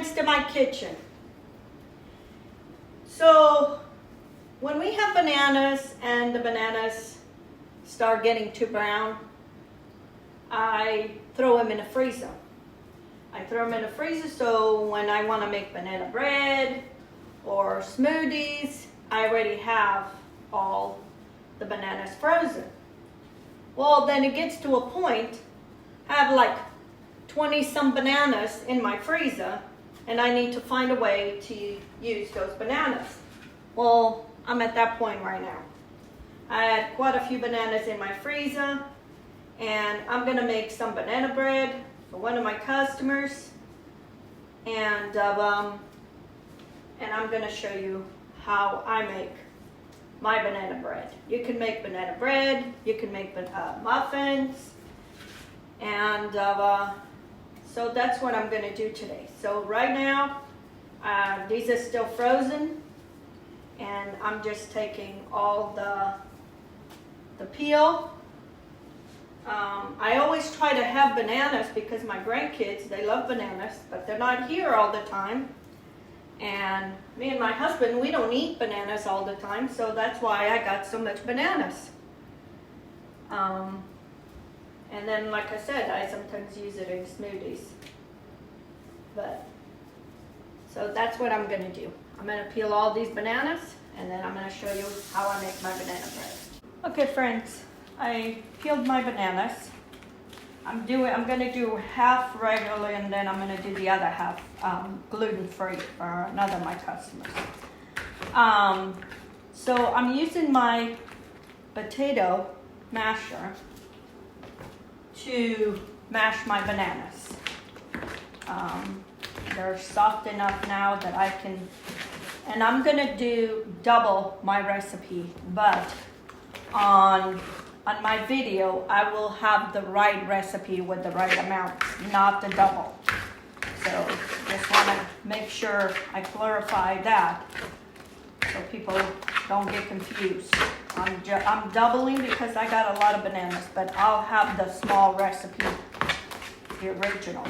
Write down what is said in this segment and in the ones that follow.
friends to my kitchen. So when we have bananas and the bananas start getting too brown, I throw them in the freezer. I throw them in the freezer so when I want to make banana bread or smoothies, I already have all the bananas frozen. Well, then it gets to a point, I have like 20 some bananas in my freezer, and I need to find a way to use those bananas. Well, I'm at that point right now. I had quite a few bananas in my freezer, and I'm gonna make some banana bread for one of my customers, and I'm gonna show you how I make my banana bread. You can make banana bread, you can make muffins, and so that's what I'm gonna do today. So right now, these are still frozen, and I'm just taking all the peel. I always try to have bananas because my grandkids, they love bananas, but they're not here all the time. And me and my husband, we don't eat bananas all the time, so that's why I got so much bananas. And then, like I said, I sometimes use it in smoothies. So that's what I'm gonna do. I'm gonna peel all these bananas, and then I'm gonna show you how I make my banana bread. Okay, friends, I peeled my bananas. I'm gonna do half regular, and then I'm gonna do the other half gluten-free for another of my customers. So I'm using my potato masher to mash my bananas. They're soft enough now that I can, and I'm gonna do double my recipe, but on my video, I will have the right recipe with the right amount, not the double. So just want to make sure I clarify that so people don't get confused. I'm doubling because I got a lot of bananas, but I'll have the small recipe, the original.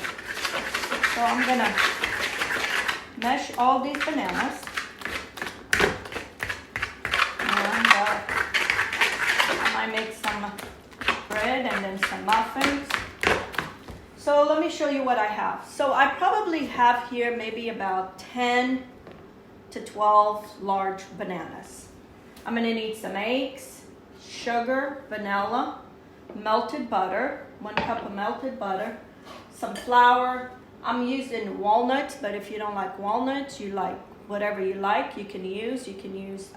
So I'm gonna mash all these bananas. I make some bread and then some muffins. So let me show you what I have. So I probably have here maybe about 10 to 12 large bananas. I'm gonna need some eggs, sugar, vanilla, melted butter, 1 cup of melted butter, some flour. I'm using walnuts, but if you don't like walnuts, you like whatever you like, you can use. You can use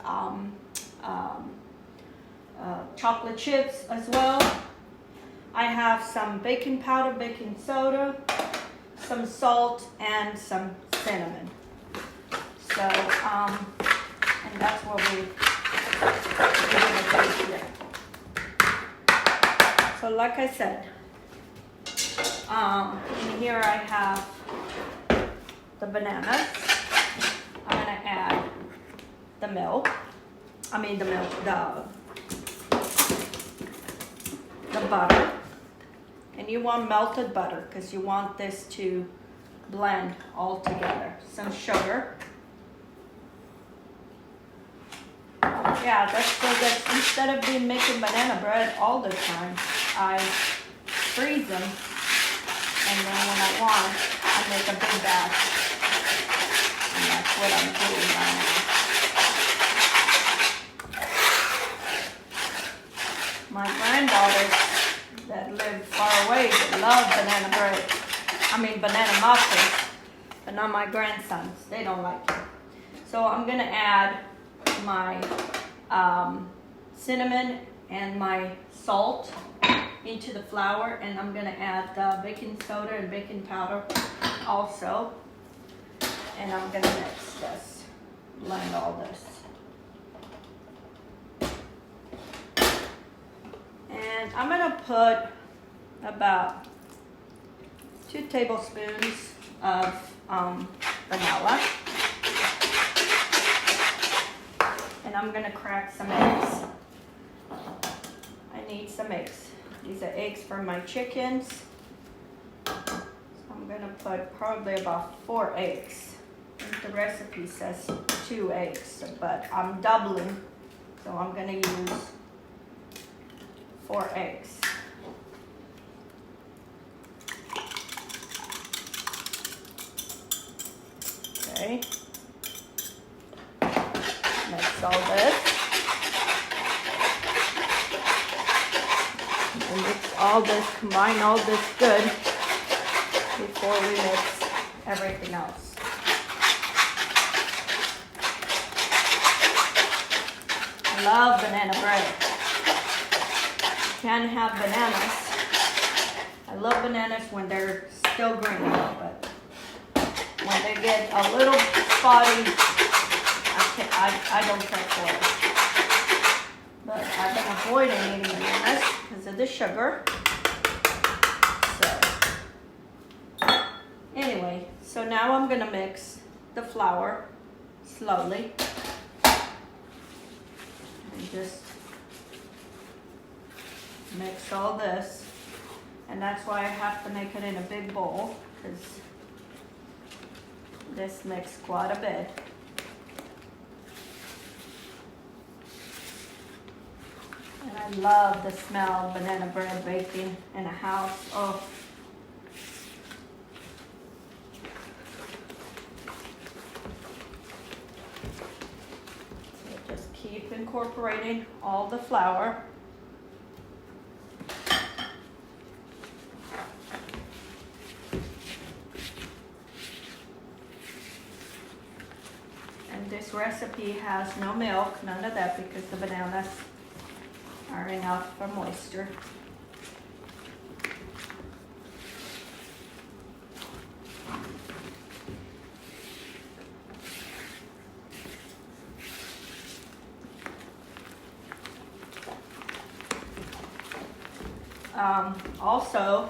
chocolate chips as well. I have some baking powder, baking soda, some salt, and some cinnamon. So, and that's what we're gonna do here. So like I said, in here I have the bananas. I'm gonna add the milk. The butter, and you want melted butter because you want this to blend all together. Some sugar. Yeah, that's so that instead of making banana bread all the time, I freeze them, and then when I want, I make a big batch, and that's what I'm doing right now. My granddaughters that live far away, they love banana muffins, but not my grandsons. They don't like it. So I'm gonna add my cinnamon and my salt into the flour, and I'm gonna add the baking soda and baking powder also, and I'm gonna mix this, blend all this. And I'm gonna put about 2 tablespoons of vanilla. And I'm gonna crack some eggs. I need some eggs. These are eggs for my chickens. So I'm gonna put probably about 4 eggs. I think the recipe says 2 eggs, but I'm doubling, so I'm gonna use 4 eggs. Okay. Mix all this. And mix all this, combine all this good before we mix everything else. I love banana bread. Can't have bananas. I love bananas when they're still green, but when they get a little spotty, I don't care for it. But I've been avoiding eating bananas because of the sugar. So, anyway, so now I'm gonna mix the flour slowly. And just mix all this. And that's why I have to make it in a big bowl, because this mixed quite a bit. And I love the smell of banana bread baking in a house. Oh. So just keep incorporating all the flour. And this recipe has no milk, none of that, because the bananas are enough for moisture. Also,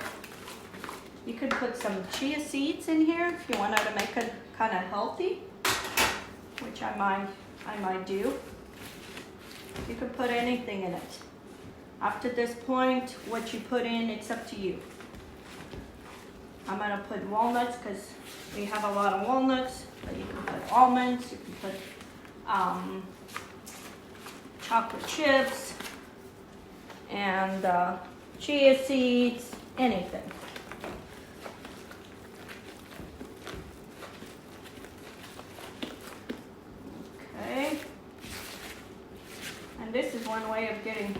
you could put some chia seeds in here if you wanted to make it kind of healthy, which I might do. You could put anything in it. Up to this point, what you put in, it's up to you. I'm gonna put walnuts because we have a lot of walnuts, but you can put almonds, you can put chocolate chips, and chia seeds, anything. Okay. And this is one way of getting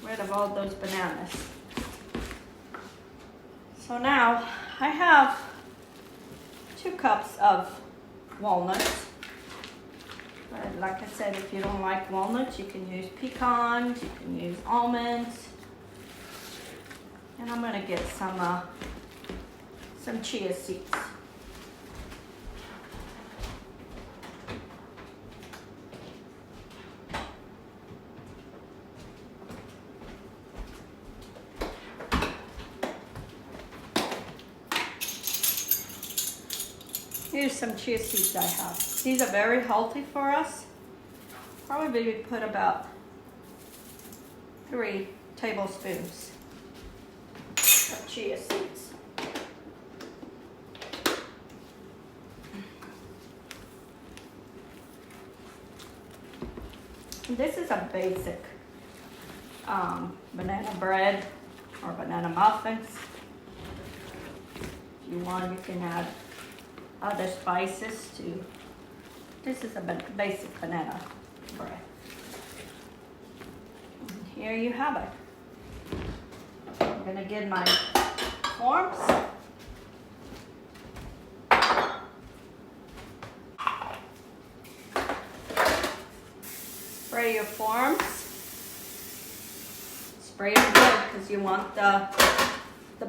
rid of all those bananas. So now I have 2 cups of walnuts. But like I said, if you don't like walnuts, you can use pecans, you can use almonds. And I'm gonna get some chia seeds. Here's some chia seeds I have. These are very healthy for us. Probably we put about 3 tablespoons of chia seeds. This is a basic banana bread or banana muffins. If you want, you can add other spices too. This is a basic banana bread. And here you have it. I'm gonna get my forms. Spray your forms. Spray them good because you want the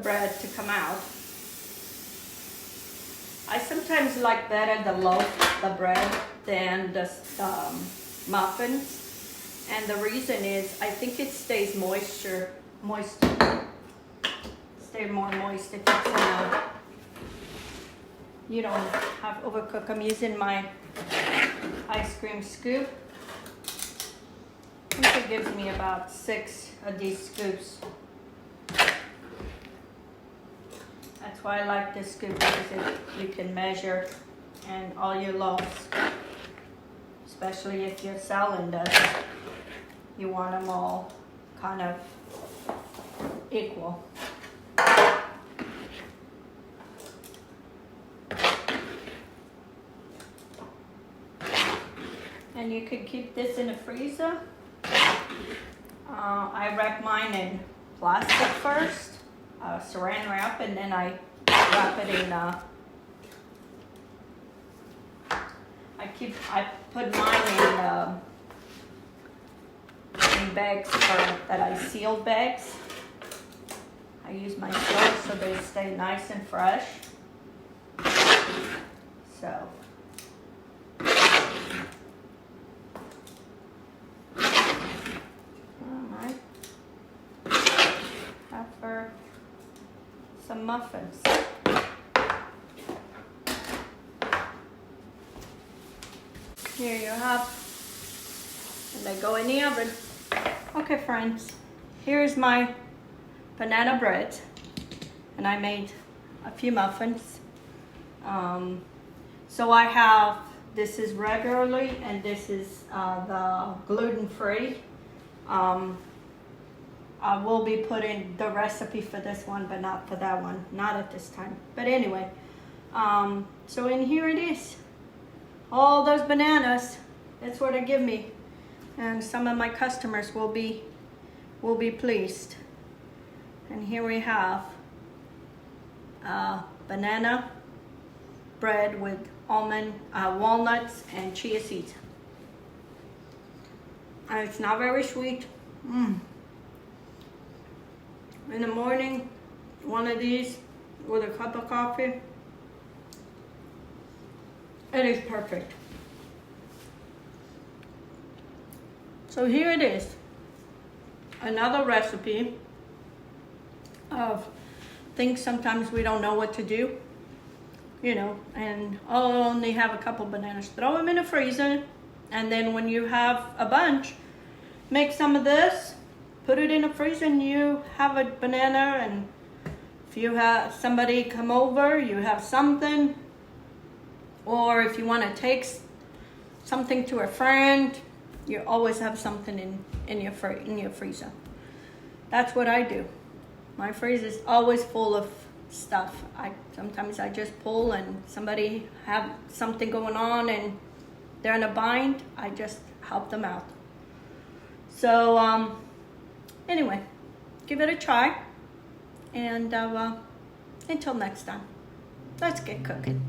bread to come out. I sometimes like better the loaf, the bread, than the muffins. And the reason is, I think it stays moist. Stay more moist if it's you don't have overcook. I'm using my ice cream scoop. I think it gives me about 6 of these scoops. That's why I like this scoop, because you can measure and all your loaves, especially if you're selling this, you want them all kind of equal. And you could keep this in the freezer. I wrap mine in plastic first, saran wrap, and then I wrap it in. I put mine in bags that I sealed bags. I use my seal so they stay nice and fresh. So. For some muffins. Here you have, and they go in the oven. Okay friends, here's my banana bread, and I made a few muffins. So I have, this is regularly, and this is the gluten-free. I will be putting the recipe for this one, but not for that one, not at this time. But anyway, so in here it is. All those bananas, that's what they give me. And some of my customers will be pleased. And here we have banana bread with walnuts and chia seeds. And it's not very sweet. In the morning, one of these with a cup of coffee, it is perfect. So here it is, another recipe of things sometimes we don't know what to do, you know, and I'll only have a couple bananas. Throw them in the freezer, and then when you have a bunch, make some of this, put it in the freezer, and you have a banana. And if you have somebody come over, you have something. Or if you want to take something to a friend, you always have something in your freezer. That's what I do. My freezer is always full of stuff. Sometimes I just pull, and somebody have something going on and they're in a bind, I just help them out. So anyway, give it a try, and until next time, let's get cooking.